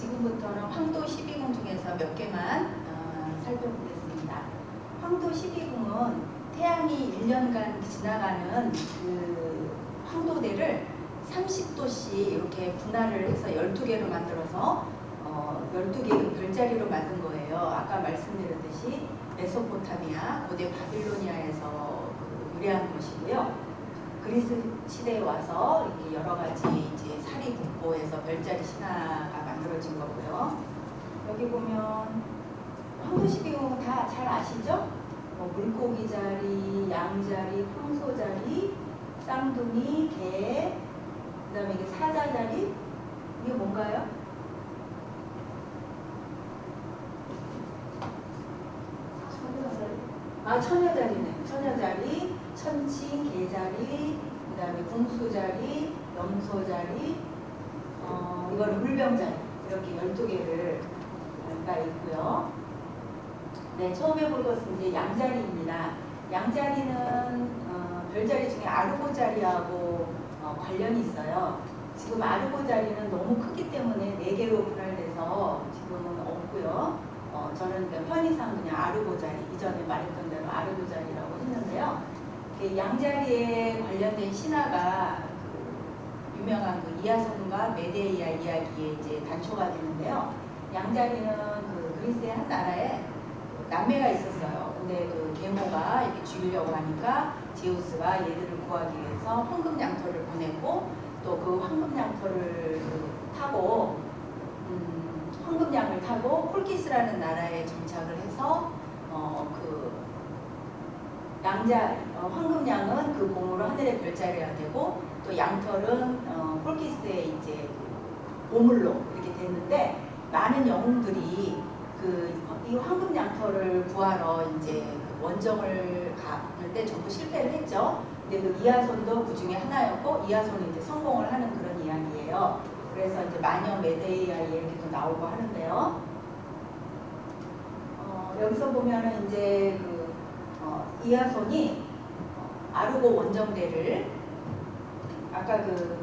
지금부터는 황도 12궁 중에서 몇 개만 살펴보겠습니다. 황도 12궁은 태양이 1년간 지나가는 그 황도대를 30도씩 이렇게 분할을 해서 12개로 만들어서 12개의 별자리로 만든 거예요. 아까 말씀드렸듯이 메소포타미아, 고대 바빌로니아에서 유래한 것이고요. 그리스 시대에 와서 이렇게 여러 가지 이제 사리 국보에서 별자리 신화가 만들어진 거고요. 여기 보면 황도 12궁 다 잘 아시죠? 물고기 자리, 양 자리, 황소 자리, 쌍둥이, 개, 그 다음에 이게 사자 자리, 이게 뭔가요? 처녀자리네. 처녀자리, 천칭, 개자리, 그 다음에 궁수자리, 염소자리, 이거는 물병자리. 이렇게 12개를 가 있고요. 네, 처음에 볼 것은 이제 양자리입니다. 양자리는 별자리 중에 아르고 자리하고 관련이 있어요. 지금 아르고 자리는 너무 크기 때문에 4개로 분할돼서 지금은 없고요. 저는 편의상 그냥 아르고 자리, 이전에 말했던 대로 아르고 자리라고 했는데요. 양자리에 관련된 신화가 유명한 그 이하손과 메데이아 이야기에 이제 단초가 되는데요. 양자리는 그 그리스의 한 나라에 남매가 있었어요. 근데 그 계모가 이렇게 죽이려고 하니까 제우스가 얘들을 구하기 위해서 황금 양털을 보내고 또 그 황금 양털을 타고 황금양을 타고 콜키스라는 나라에 정착을 해서 그 황금양은 그 공으로 하늘의 별자리가 되고 또 양털은 콜키스의 이제 보물로 이렇게 됐는데 많은 영웅들이 이 황금 양털을 구하러 이제 원정을 가는데 전부 실패를 했죠. 근데 그 이하손도 그 중에 하나였고 이하손이 이제 성공을 하는 그런 이야기예요. 그래서 이제 마녀 메데이아 얘기도 나오고 하는데요. 여기서 보면은 이제 이하손이 아르고 원정대를 아까 그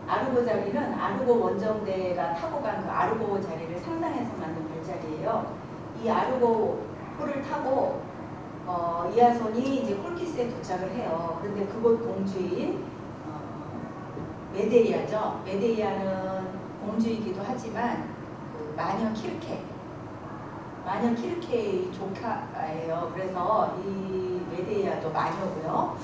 아르고 자리는 아르고 원정대가 타고 간 그 아르고 자리를 상상해서 만든 별자리예요. 이 아르고를 타고 이하손이 이제 콜키스에 도착을 해요. 그런데 그곳 공주인 메데이아죠. 메데이아는 공주이기도 하지만 그 마녀 키르케의 조카예요. 그래서 이 메데이아도 마녀고요.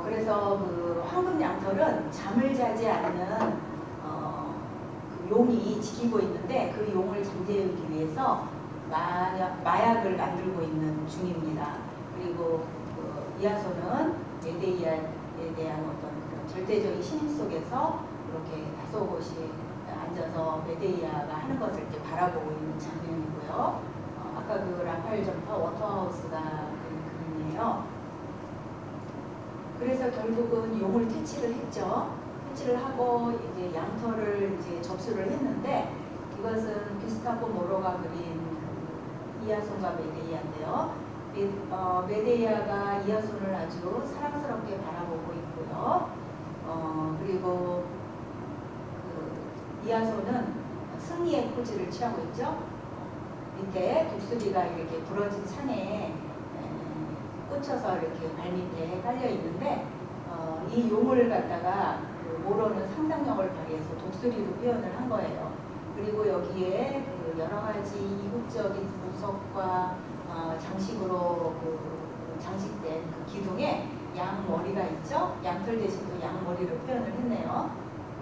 그래서 그 황금 양털은 잠을 자지 않는 그 용이 지키고 있는데 그 용을 잠재우기 위해서 마약을 만들고 있는 중입니다. 그리고 이하손은 메데이아에 대한 어떤 그런 절대적인 신임 속에서 이렇게 다소곳이 앉아서 메데이아가 하는 것을 이렇게 바라보고 있는 장면이고요. 아까 그 라파엘 점퍼 워터하우스가 그 그림이에요. 그래서 결국은 용을 퇴치를 했죠. 퇴치를 하고 이제 양털을 이제 접수를 했는데 이것은 기스타포 모로가 그린 이하손과 메데이아인데요. 메데이아가 이하손을 아주 사랑스럽게 바라보고 있고요. 그리고 이하손은 승리의 포즈를 취하고 있죠. 밑에 독수리가 이렇게 부러진 산에 꽂혀서 이렇게 발밑에 깔려 있는데 이 용을 갖다가 모로는 상상력을 발휘해서 독수리로 표현을 한 거예요. 그리고 여기에 여러 가지 이국적인 보석과 장식으로 장식된 그 기둥에 양 머리가 있죠. 양털 대신 또 양 머리로 표현을 했네요.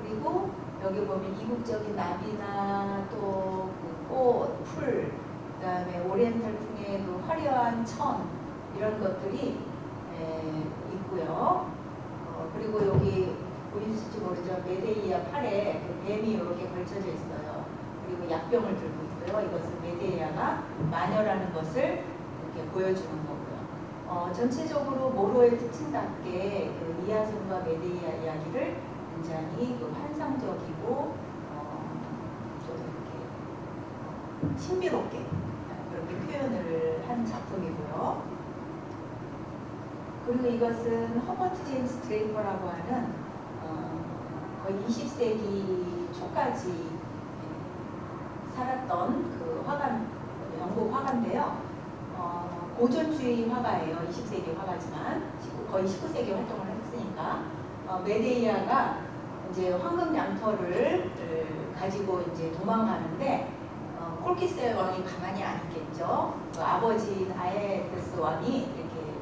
그리고 여기 보면 이국적인 나비나 또 그 꽃, 풀, 그다음에 오리엔탈풍의 그 화려한 천 이런 것들이 있고요. 그리고 여기 보이실지 모르죠. 메데이아 팔에 그 뱀이 이렇게 걸쳐져 있어요. 그리고 약병을 들고 있고요. 이것은 메데이아가 마녀라는 것을 이렇게 보여주는 거고요. 전체적으로 모로의 특징답게 그 이하손과 메데이아 이야기를 굉장히 그 환상적이고 좀 이렇게 신비롭게 그렇게 표현을 한 작품이고요. 그리고 이것은 허버트 제임스 드레이퍼라고 하는 거의 20세기 초까지 살았던 그 화가, 영국 화가인데요. 고전주의 화가예요. 20세기 화가지만 거의 19세기 활동을 했으니까 메데이아가 이제 황금 양털을 가지고 이제 도망가는데 콜키스의 왕이 가만히 안 있겠죠. 그 아버지인 아에테스 왕이 이렇게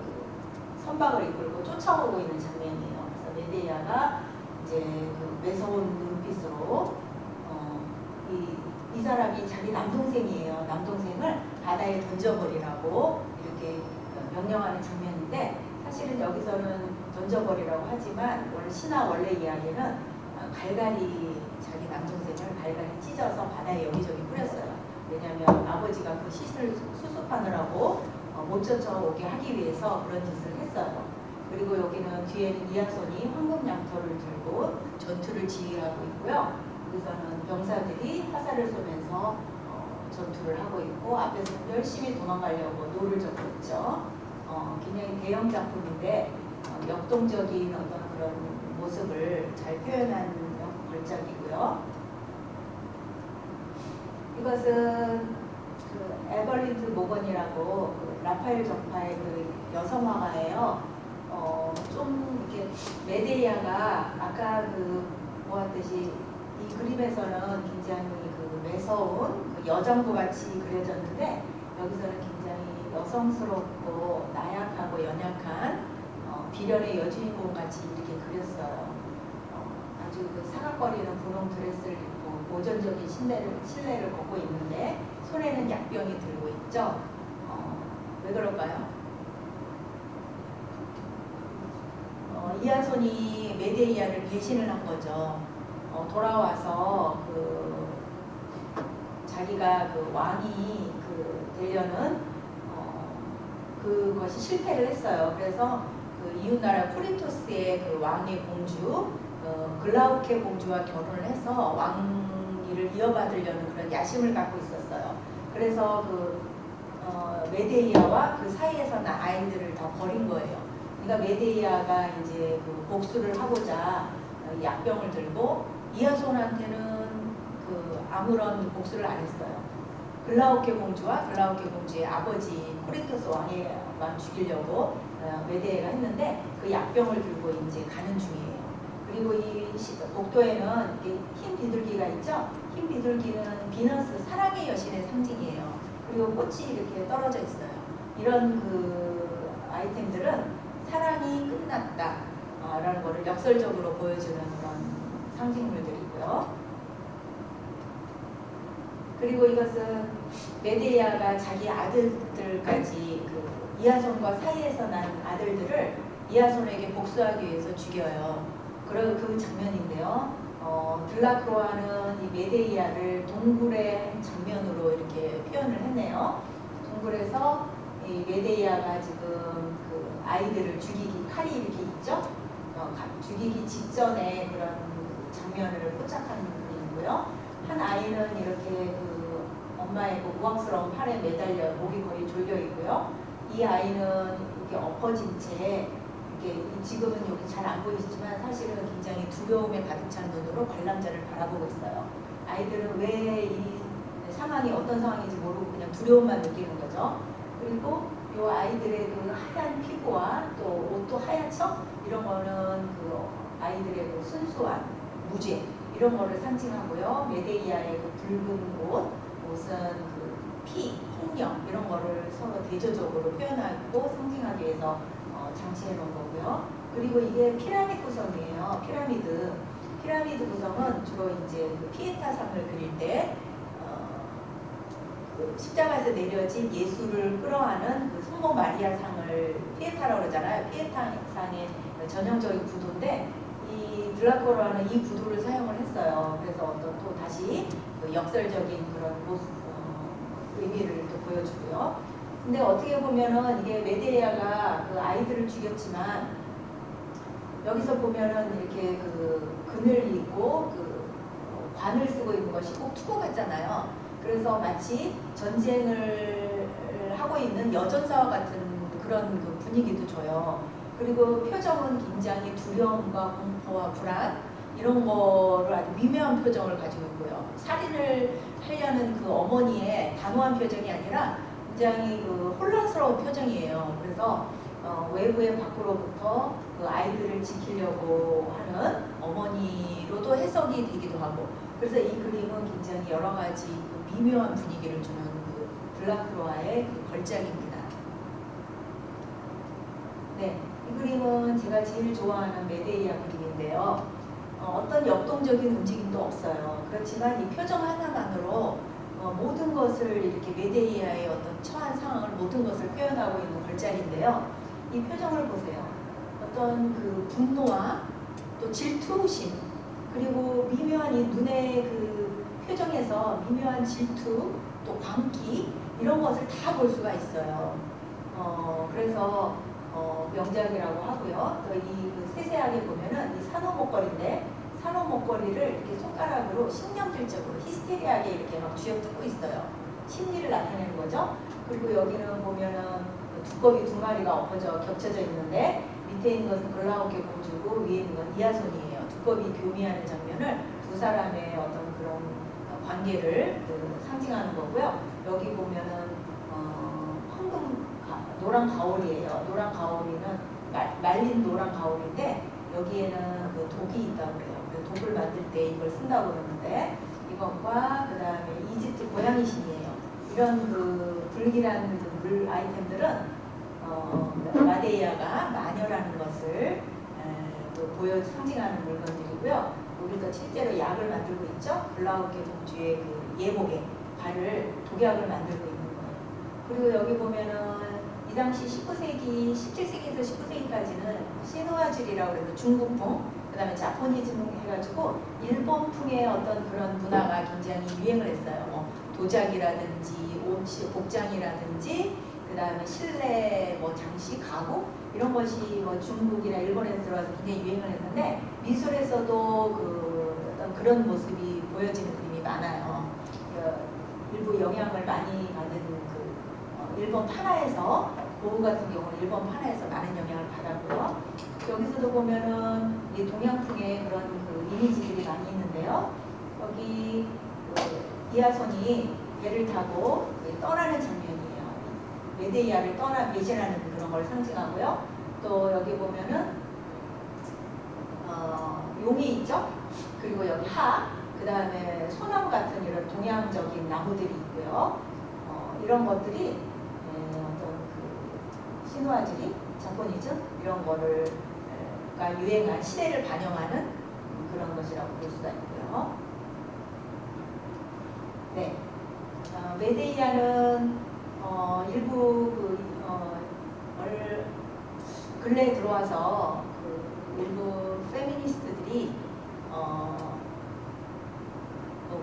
선박을 이끌고 쫓아오고 있는 장면이에요. 그래서 메데이아가 이제 그 매서운 눈빛으로 이 사람이 자기 남동생이에요. 남동생을 바다에 던져버리라고 이렇게 명령하는 장면인데, 사실은 여기서는 던져버리라고 하지만 원래 신화 원래 이야기는 갈갈이 자기 남동생을 갈갈이 찢어서 바다에 여기저기 뿌렸어요. 왜냐하면 아버지가 그 시신을 수습하느라고 못 쫓아오게 하기 위해서 그런 짓을 했어요. 그리고 여기는 뒤에는 이하손이 황금 양털을 들고 전투를 지휘하고 있고요. 여기서는 병사들이 화살을 쏘면서 전투를 하고 있고, 앞에서 열심히 도망가려고 노를 젓고 있죠. 굉장히 대형 작품인데 역동적인 어떤 그런 모습을 잘 표현한 걸작이고요. 이것은 그 에버리드 모건이라고 그 라파엘 적파의 그 여성 화가예요. 좀 이렇게 메데이아가 아까 그 보았듯이 이 그림에서는 굉장히 그 매서운 그 여정부 같이 그려졌는데, 여기서는 굉장히 여성스럽고 나약하고 연약한 비련의 여주인공 같이 이렇게 그렸어요. 아주 그 사각거리는 분홍 드레스를 입고 고전적인 신뢰를 걷고 있는데 손에는 약병이 들고 있죠. 왜 그럴까요? 이하손이 메데이아를 배신을 한 거죠. 돌아와서 그 자기가 그 왕이 그 되려는 그것이 실패를 했어요. 그래서 그 이웃나라 코린토스의 그 왕의 공주 글라우케 공주와 결혼을 해서 왕위를 이어받으려는 그런 야심을 갖고 있었어요. 그래서 그 메데이아와 그 사이에서 난 아이들을 다 버린 거예요. 그러니까 메데이아가 이제 그 복수를 하고자 약병을 들고 이하손한테는 그 아무런 복수를 안 했어요. 글라우케 공주와 글라우케 공주의 아버지 코린토스 왕만 죽이려고 메데이아가 했는데 그 약병을 들고 이제 가는 중이에요. 그리고 이 복도에는 흰 비둘기가 있죠. 흰 비둘기는 비너스 사랑의 여신의 상징이에요. 그리고 꽃이 이렇게 떨어져 있어요. 이런 그 아이템들은 사랑이 끝났다 라는 것을 역설적으로 보여주는 그런 상징물들이고요. 그리고 이것은 메데이아가 자기 아들들까지 그 이하손과 사이에서 난 아들들을 이하손에게 복수하기 위해서 죽여요. 그 장면인데요. 들라크로아는 이 메데이아를 동굴의 장면으로 이렇게 표현을 했네요. 동굴에서 이 메데이아가 지금 그 아이들을 죽이기, 칼이 이렇게 있죠. 죽이기 직전에 그런 장면을 포착한 부분이고요. 한 아이는 이렇게 그 엄마의 그 우악스러운 팔에 매달려 목이 거의 졸려 있고요. 이 아이는 이렇게 엎어진 채 이렇게 지금은 여기 잘 안 보이시지만 사실은 굉장히 두려움에 가득 찬 눈으로 관람자를 바라보고 있어요. 아이들은 왜 이 상황이 어떤 상황인지 모르고 그냥 두려움만 느끼는 거죠. 그리고 이 아이들의 그 하얀 피부와 또 옷도 하얗죠? 이런 거는 그 아이들의 그 순수한 무죄 이런 거를 상징하고요. 메데이아의 그 붉은 옷은 그 피, 폭력 이런 거를 서로 대조적으로 표현하고 상징하기 위해서 장치해 놓은 거고요. 그리고 이게 피라미드 구성이에요. 피라미드 구성은 주로 이제 그 피에타상을 그릴 때 그 십자가에서 내려진 예수를 끌어안은 그 성모 마리아 상을 피에타라고 그러잖아요. 피에타상의 전형적인 구도인데 이 들라크로아는 이 구도를 사용을 했어요. 그래서 어떤 또 다시 그 역설적인 그런 모습, 의미를 또 보여주고요. 근데 어떻게 보면은 이게 메데이아가 그 아이들을 죽였지만 여기서 보면은 이렇게 그 그늘 입고 그 관을 쓰고 있는 것이 꼭 투구 같잖아요. 그래서 마치 전쟁을 하고 있는 여전사와 같은 그런 그 분위기도 줘요. 그리고 표정은 굉장히 두려움과 공포와 불안 이런 거를 아주 미묘한 표정을 가지고 있고요. 살인을 하려는 그 어머니의 단호한 표정이 아니라 굉장히 그 혼란스러운 표정이에요. 그래서 외부의 밖으로부터 그 아이들을 지키려고 하는 어머니로도 해석이 되기도 하고, 그래서 이 그림은 굉장히 여러 가지 그 미묘한 분위기를 주는 그 들라크로아의 그 걸작입니다. 네, 이 그림은 제가 제일 좋아하는 메데이아 그림인데요. 어떤 역동적인 움직임도 없어요. 그렇지만 이 표정 하나만으로 모든 것을 이렇게 메데이아의 어떤 처한 상황을 모든 것을 표현하고 있는 걸작인데요. 이 표정을 보세요. 어떤 그 분노와 또 질투심, 그리고 미묘한 이 눈의 그 표정에서 미묘한 질투, 또 광기, 이런 것을 다 볼 수가 있어요. 그래서 명작이라고 하고요. 또 이 그 세세하게 보면은 이 산호 목걸이인데, 산호 목걸이를 이렇게 손가락으로 신경질적으로 히스테리하게 이렇게 막 쥐어뜯고 있어요. 심리를 나타내는 거죠. 그리고 여기는 보면은 두꺼비 두 마리가 엎어져 겹쳐져 있는데, 밑에 있는 것은 글라우케 공주고 위에 있는 건 이아손이에요. 두꺼비 교미하는 장면을 두 사람의 어떤 그런 관계를 상징하는 거고요. 여기 보면은 황금 노란 가오리예요. 노란 가오리는 말린 노란 가오리인데, 여기에는 그 독이 있다고 그래요. 독을 만들 때 이걸 쓴다고 그러는데, 이것과 그 다음에 이집트 고양이 신이에요. 이런 그 불길한 물 아이템들은 마데이아가 마녀라는 것을 상징하는 물건들이고요. 우리도 실제로 약을 만들고 있죠. 글라우케 공주의 그 예복에 발을 독약을 만들고 있는 거예요. 그리고 여기 보면은 이 당시 19세기, 17세기에서 19세기까지는 시노아질이라고 해서 중국풍, 그 다음에 자포니즘 해가지고 일본풍의 어떤 그런 문화가 굉장히 유행을 했어요. 도자기라든지 옷, 복장이라든지, 그 다음에 실내 장식, 가구, 이런 것이 중국이나 일본에서 들어와서 굉장히 유행을 했는데, 미술에서도 어떤 그런 모습이 보여지는 그림이 많아요. 일부 영향을 많이 받은 일본 판화에서, 고흐 같은 경우는 일본 판화에서 많은 영향을 받았고요. 여기서도 보면은 이 동양풍의 그런 그 이미지들이 많이 있는데요. 여기 이아손이 배를 타고 떠나는 장면이에요. 메데이아를 배신하는 그런 걸 상징하고요. 또 여기 보면은 용이 있죠. 그리고 여기 그 다음에 소나무 같은 이런 동양적인 나무들이 있고요. 이런 것들이 어떤 그 신화지리, 자포니즘 이런 거를 유행한 시대를 반영하는 그런 것이라고 볼 수가 있고요. 네, 메데이아는 일부 근래에 들어와서 일부 페미니스트들이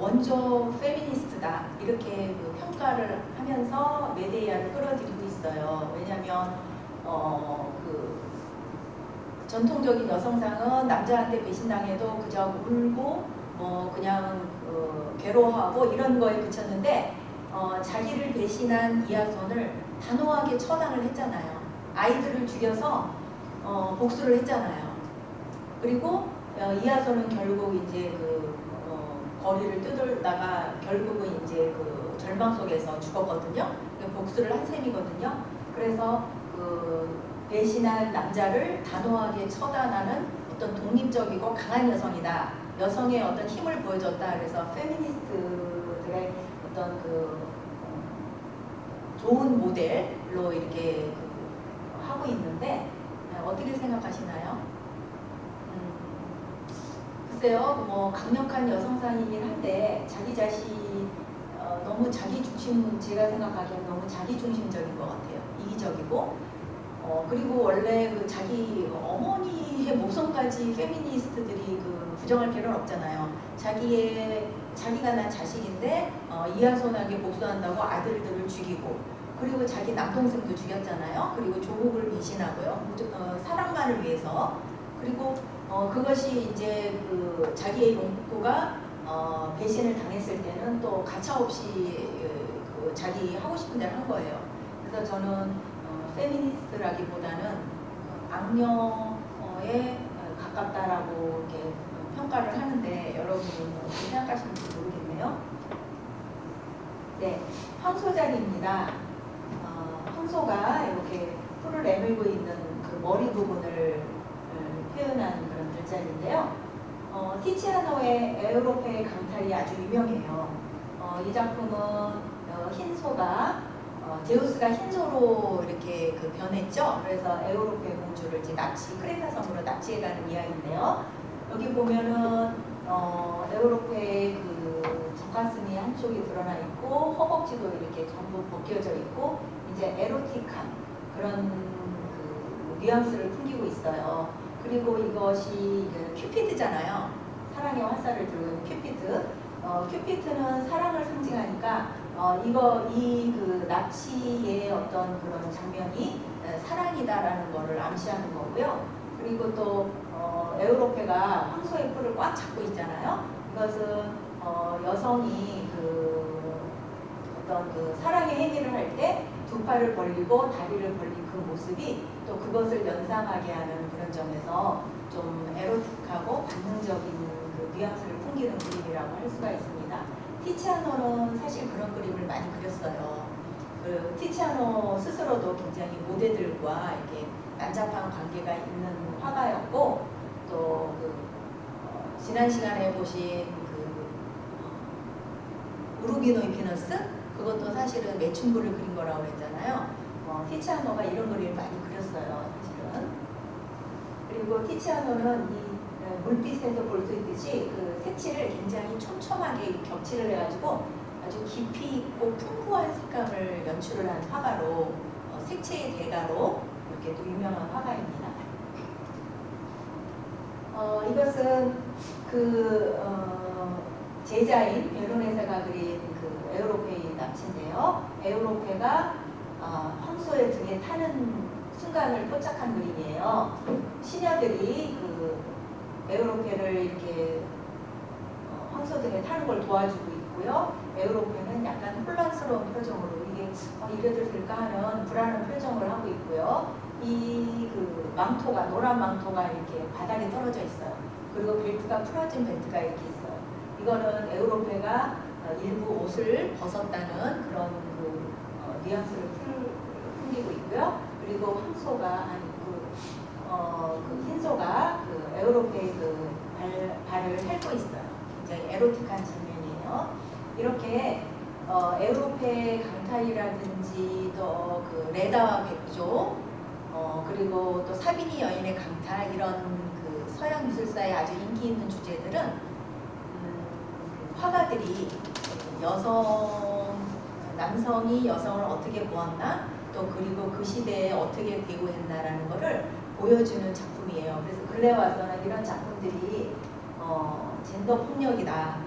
원조 페미니스트다 이렇게 평가를 하면서 메데이아를 끌어들이고 있어요. 왜냐하면 전통적인 여성상은 남자한테 배신당해도 그저 울고 그냥 괴로워하고 이런 거에 그쳤는데, 자기를 배신한 이아손을 단호하게 처단을 했잖아요. 아이들을 죽여서 복수를 했잖아요. 그리고 이아손은 결국 이제 거리를 뜯다가 결국은 이제 절망 속에서 죽었거든요. 복수를 한 셈이거든요. 그래서 배신한 남자를 단호하게 처단하는 어떤 독립적이고 강한 여성이다. 여성의 어떤 힘을 보여줬다. 그래서 페미니스트들의 어떤 좋은 모델로 이렇게 하고 있는데, 어떻게 생각하시나요? 글쎄요, 강력한 여성상이긴 한데 자기 자신 너무 제가 생각하기에는 너무 자기 중심적인 것 같아요. 이기적이고, 그리고 원래 자기 어머니의 모성까지 페미니스트들이 부정할 필요는 없잖아요. 자기가 난 자식인데 이아손에게 복수한다고 아들들을 죽이고, 그리고 자기 남동생도 죽였잖아요. 그리고 조국을 배신하고요. 사랑만을 위해서. 그리고 그것이 이제 자기의 욕구가 배신을 당했을 때는 또 가차없이 자기 하고 싶은 대로 한 거예요. 그래서 저는 페미니스트라기보다는 악녀에 가깝다라고 이렇게 평가를 하는데, 여러분은 어떻게 생각하시는지 모르겠네요. 네, 황소자리입니다. 황소가 이렇게 뿔을 내밀고 있는 그 머리 부분을 표현한 그런 글자인데요. 티치아노의 에우로페의 강탈이 아주 유명해요. 이 작품은 흰 소가 제우스가 흰소로 이렇게 그 변했죠. 그래서 에우로페 공주를 이제 크레타 섬으로 납치해가는 이야기인데요. 여기 보면은 에우로페의 그 젖가슴이 한쪽이 드러나 있고 허벅지도 이렇게 전부 벗겨져 있고 이제 에로틱한 그런 그 뉘앙스를 풍기고 있어요. 그리고 이것이 큐피드잖아요. 사랑의 화살을 들고 있는 큐피드. 큐피드는 사랑을 상징하니까 이 그 납치의 어떤 그런 장면이 사랑이다라는 것을 암시하는 거고요. 그리고 또 에우로페가 황소의 뿔을 꽉 잡고 있잖아요. 이것은 여성이 그 어떤 그 사랑의 행위를 할 때 두 팔을 벌리고 다리를 벌린 그 모습이 또 그것을 연상하게 하는 그런 점에서 좀 에로틱하고 반응적인 그 뉘앙스를 풍기는 그림이라고 할 수가 있습니다. 티치아노는 사실 그런 그림을 많이 그렸어요. 그 티치아노 스스로도 굉장히 모델들과 이렇게 난잡한 관계가 있는 화가였고 또 지난 시간에 보신 우르비노이 피너스 그것도 사실은 매춘부를 그린 거라고 했잖아요. 티치아노가 이런 그림을 많이 그렸어요, 사실은. 그리고 티치아노는 이 물빛에서 볼 수 있듯이 그 색칠을 굉장히 촘촘하게 겹칠을 해가지고 아주 깊이 있고 풍부한 색감을 연출을 한 화가로 색채의 대가로 이렇게 또 유명한 화가입니다. 이것은 제자인 베로네사가 그린 그 에우로페의 납치인데요. 에우로페가 황소의 등에 타는 순간을 포착한 그림이에요. 시녀들이 그 에우로페를 이렇게 황소 등에 타는 걸 도와주고 있고요. 에우로페는 약간 혼란스러운 표정으로 이게 이래도 될까 하는 불안한 표정을 하고 있고요. 그 망토가 노란 망토가 이렇게 바닥에 떨어져 있어요. 그리고 벨트가 풀어진 벨트가 이렇게 있어요. 이거는 에우로페가 일부 옷을 벗었다는 그런 그 뉘앙스를 풍기고 있고요. 그리고 황소가 그 흰소가 그 에우로페의 그 발을 핥고 있어요. 굉장히 에로틱한 장면이에요. 이렇게 에우로페 강탈이라든지 또 그 레다와 백조 그리고 또 사비니 여인의 강탈 이런 그 서양 미술사의 아주 인기 있는 주제들은 화가들이 남성이 여성을 어떻게 보았나 또 그리고 그 시대에 어떻게 대우했나라는 것을 보여주는 작품이에요. 그래서 근래 와서는 이런 작품들이 젠더 폭력이다,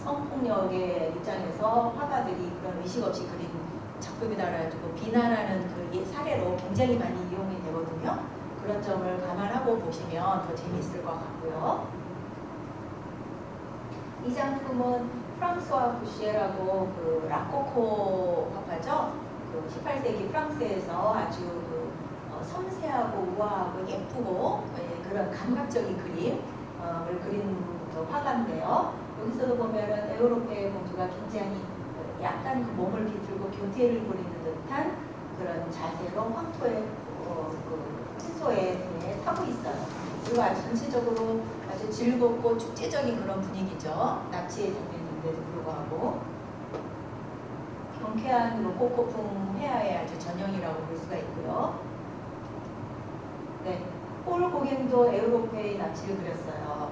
성폭력의 입장에서 화가들이 그런 의식 없이 그린 작품이다 그래가지고 비난하는 그 사례로 굉장히 많이 이용이 되거든요. 그런 점을 감안하고 보시면 더 재미있을 것 같고요. 이 작품은 프랑스와 부시에라고 그 라코코 화가죠. 그 18세기 프랑스에서 아주 그 섬세하고 우아하고 예쁘고 그런 감각적인 그림을 그린 그 화가인데요. 여기서도 보면은 에우로페 공주가 굉장히 약간 그 몸을 비틀고 교태를 부리는 듯한 그런 자세로 황토의 흰소의 등에 타고 있어요. 그리고 아주 전체적으로 아주 즐겁고 축제적인 그런 분위기죠. 납치의 장면인데도 불구하고 경쾌한 로코코풍 회화의 아주 전형이라고 볼 수가 있고요. 네, 폴 고갱도 에우로페의 납치를 그렸어요.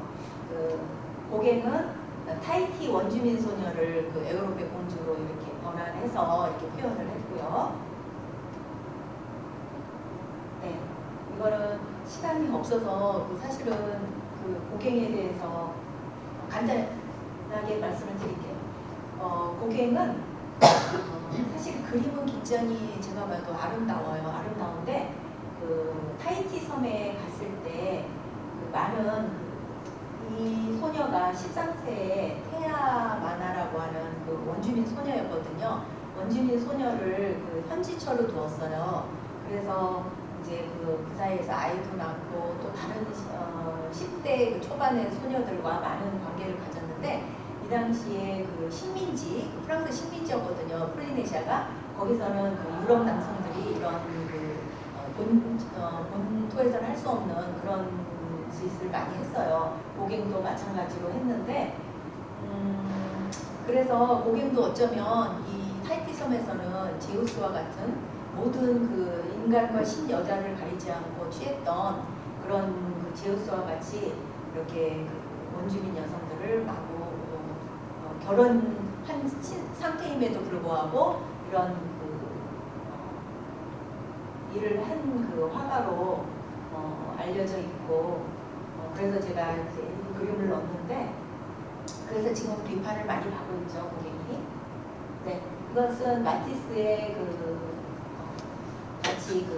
그 고갱은 타히티 원주민 소녀를 그 에우로페 공주로 이렇게 번안해서 이렇게 표현을 했고요. 네, 이거는 시간이 없어서 사실은 그 고갱에 대해서 간단하게 말씀을 드릴게요. 고갱은 사실 그림은 굉장히 제가 봐도 아름다워요. 아름다운데 그 타히티 섬에 갔을 때 그 많은 이 소녀가 13세에 테아 마나라고 하는 그 원주민 소녀였거든요. 원주민 소녀를 그 현지처로 두었어요. 그래서 이제 그 사이에서 아이도 낳고 또 다른 10대 그 초반의 소녀들과 많은 관계를 가졌는데 이 당시에 그 식민지, 그 프랑스 식민지였거든요. 폴리네시아가. 거기서는 그 유럽 남성들이 이런 그 본토에서는 할 수 없는 그런 짓을 많이 했어요. 고갱도 마찬가지로 했는데, 그래서 고갱도 어쩌면 이 타히티 섬에서는 제우스와 같은 모든 그 인간과 신여자를 가리지 않고 취했던 그런 그 제우스와 같이 이렇게 그 원주민 여성들을 마구 결혼한 상태임에도 불구하고 이런 그 일을 한 그 화가로 알려져 있고, 그래서 제가 이제 이 그림을 넣었는데, 그래서 지금 비판을 많이 받고 있죠, 고객이. 네, 이것은 마티스의 그 같이 그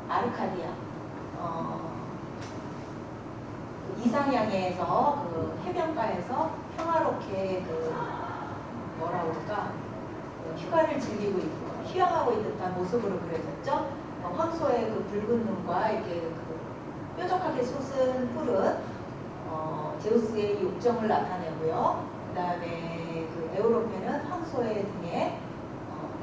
아르카디아 그 이상향에서 그 해변가에서 평화롭게 그 뭐라 그럴까 휴가를 즐기고 있고 휴양하고 있는 듯한 모습으로 그려졌죠. 황소의 그 붉은 눈과 이렇게 그 뾰족하게 솟은 뿔은 제우스의 욕정을 나타내고요. 그 다음에 그 에우로페는 황소의 등에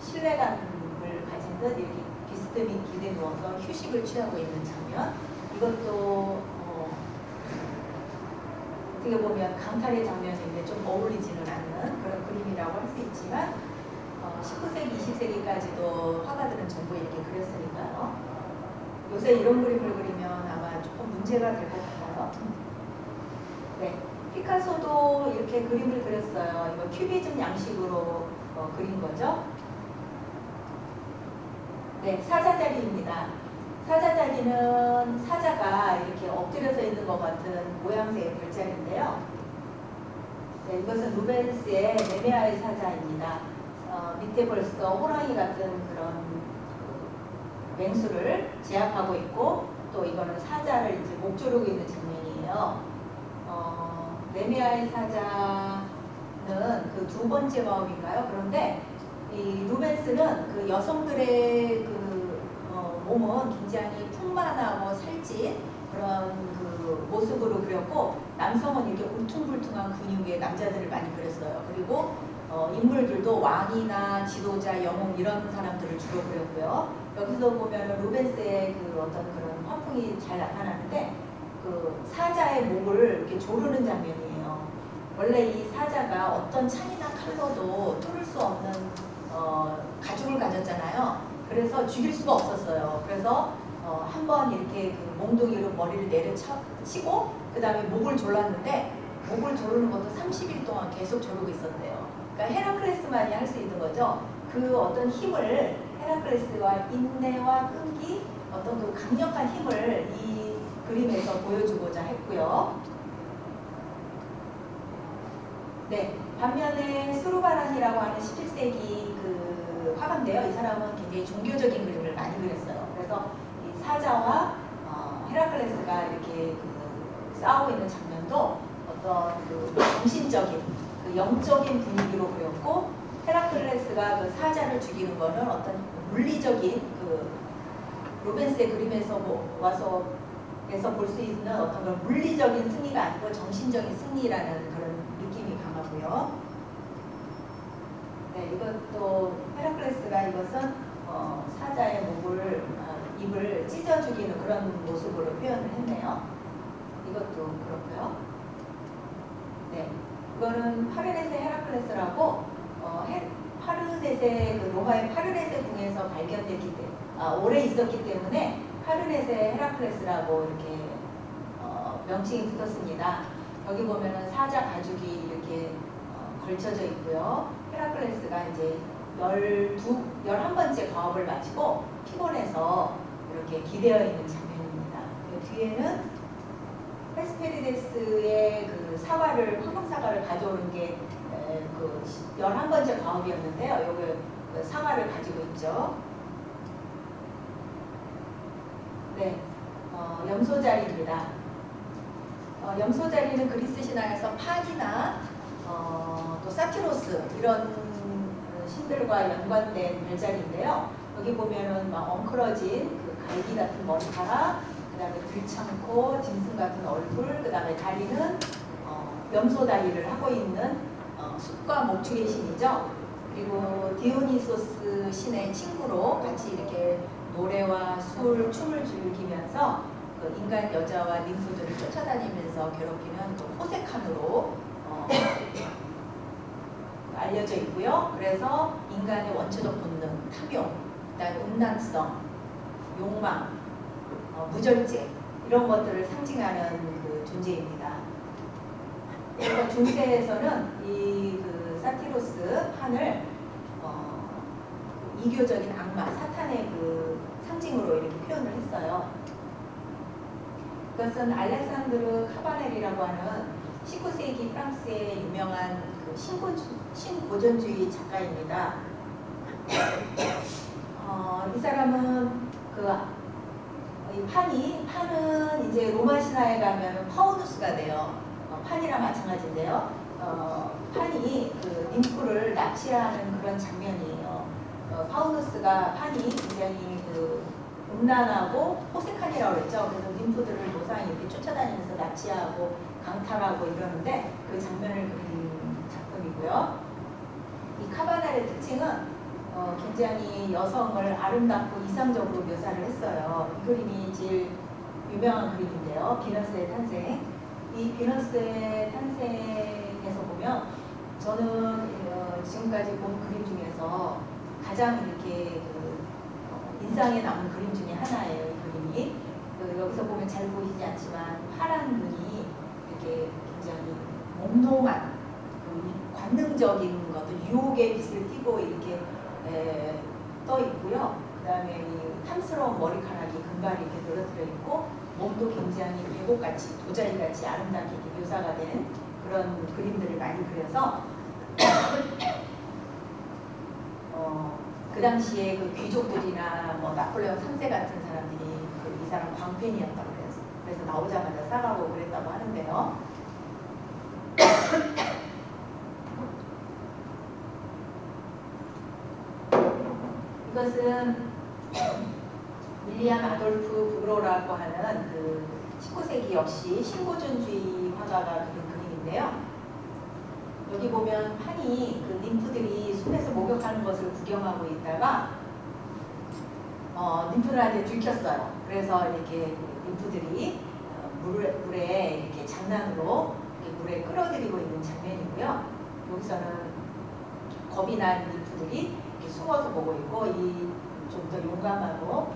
신뢰감을 가진 듯 이렇게 비스듬히 기대 누워서 휴식을 취하고 있는 장면. 이것도 어떻게 보면 강탈의 장면인데 좀 어울리지는 않는 그런 그림이라고 할 수 있지만 19세기, 20세기까지도 화가들은 전부 이렇게 그렸으니까요. 요새 이런 그림을 그리면 아마 조금 문제가 될 것 같아요. 네, 피카소도 이렇게 그림을 그렸어요. 이거 큐비즘 양식으로 그린 거죠. 네, 사자자리입니다. 사자자리는 사자가 이렇게 엎드려서 있는 것 같은 모양새의 별자리인데요. 네, 이것은 루벤스의 네메아의 사자입니다. 밑에 벌써 호랑이 같은 그런 맹수를 제압하고 있고, 또 이거는 사자를 이제 목 조르고 있는 장면이에요. 네메아의 사자는 그 두 번째 마음인가요? 그런데 이 루벤스는 그 여성들의 그 몸은 굉장히 풍만하고 살찐 그런 그 모습으로 그렸고, 남성은 이렇게 울퉁불퉁한 근육의 남자들을 많이 그렸어요. 그리고 인물들도 왕이나 지도자, 영웅 이런 사람들을 주로 그렸고요. 여기서 보면 루벤스의 그 어떤 그런 화풍이 잘 나타나는데, 그 사자의 목을 이렇게 조르는 장면이에요. 원래 이 사자가 어떤 창이나 칼로도 뚫을 수 없는 가죽을 가졌잖아요. 그래서 죽일 수가 없었어요. 그래서 한번 이렇게 그 몽둥이로 머리를 내려치고 그 다음에 목을 졸랐는데, 목을 조르는 것도 30일 동안 계속 조르고 있었대요. 그러니까 헤라클레스만이 할 수 있는 거죠. 그 어떤 힘을, 헤라클레스와 인내와 끈기, 어떤 그 강력한 힘을 이 그림에서 보여주고자 했고요. 네, 반면에 수르바란이라고 하는 17세기 그 화가인데요. 이 사람은 굉장히 종교적인 그림을 많이 그렸어요. 그래서 이 사자와 헤라클레스가 이렇게 그 싸우고 있는 장면도 어떤 그 정신적인, 그 영적인 분위기로 그렸고, 헤라클레스가 그 사자를 죽이는 거는 어떤 물리적인 그 루벤스의 그림에서 와서 볼 수 있는 어떤 그런 물리적인 승리가 아니고 정신적인 승리라는 그런 느낌이 강하고요. 네, 이것도 헤라클레스가 이것은 사자의 입을 찢어 죽이는 그런 모습으로 표현을 했네요. 이것도 그렇고요. 네, 이거는 파르네세 헤라클레스라고 파르네세 그 로마의 파르네세 궁에서 발견됐기 때문에 오래 있었기 때문에 파르네세 헤라클레스라고 이렇게 명칭이 붙었습니다. 여기 보면은 사자 가죽이 이렇게 걸쳐져 있고요. 헤라클레스가 이제 11번째 과업을 마치고 피곤해서 이렇게 기대어 있는 장면입니다. 그 뒤에는 헤스페리데스의 그 황금 사과를 가져오는 게 그 11번째 과업이었는데요. 여기 그 사과를 가지고 있죠. 네, 염소자리입니다. 염소자리는 그리스 신화에서 판이나 또 사티로스 이런 신들과 연관된 별자리인데요. 여기 보면은 막 엉클어진 그 갈기 같은 머리카락, 그 다음에 들창코, 짐승 같은 얼굴, 그 다음에 다리는 염소 다리를 하고 있는 숲과 목축의 신이죠. 그리고 디오니소스 신의 친구로 같이 이렇게 노래와 술, 춤을 즐기면서 그 인간 여자와 ним프들을 쫓아다니면서 괴롭히는 그 호세칸으로 알려져 있고요. 그래서 인간의 원초적 본능, 탐욕, 그다음에 음란성, 욕망, 무절제 이런 것들을 상징하는 그 존재입니다. 그래서 중세에서는 이 그 사티로스 판을 이교적인 악마, 사탄의 그 상징으로 이렇게 표현을 했어요. 이것은 알렉산드르 카바넬이라고 하는 19세기 프랑스의 유명한 그 신고전주의 작가입니다. 이 사람은 이 판은 이제 로마 신화에 가면 파우누스가 돼요. 판이랑 마찬가지인데요. 판이 그 ним프를 납치하는 그런 장면이에요. 파우누스가 판이 굉장히 그 음란하고 호색하니라고 그랬죠. 그래서 ним프들을 노상이 이렇게 쫓아다니면서 납치하고 강탈하고 이러는데 그 장면을 그린 작품이고요. 이 카바넬의 특징은 굉장히 여성을 아름답고 이상적으로 묘사를 했어요. 이 그림이 제일 유명한 그림인데요. 비너스의 탄생. 이 비너스의 탄생에서 보면 저는 지금까지 본 그림 중에서 가장 이렇게 인상에 남은 그림 중에 하나예요. 이 그림이. 여기서 보면 잘 보이지 않지만 파란 눈이 이렇게 굉장히 몽롱한 관능적인 것도 유혹의 빛을 띠고 이렇게 떠 있고요. 그 다음에 이 탐스러운 머리카락이 금발이 이렇게 늘어뜨려 있고 몸도 굉장히 계곡같이 도자기같이 아름답게 이렇게 묘사가 된 그런 그림들을 많이 그려서 그 당시에 그 귀족들이나 뭐 나폴레옹 3세 같은 사람들이 이 사람 광팬이었다고 그래서 나오자마자 싸가고 그랬다고 하는데요. 이것은 윌리엄 아돌프 브로라고 하는 그 19세기 역시 신고전주의 화가가 그린 그림인데요. 여기 보면 판이 그 ним프들이 숲에서 목욕하는 것을 구경하고 있다가 ним프들한테 들켰어요. 그래서 이렇게 ним프들이 물에 이렇게 장난으로 이렇게 물에 끌어들이고 있는 장면이고요. 여기서는 겁이 난 ним프들이 이렇게 숨어서 보고 있고 이 좀 더 용감하고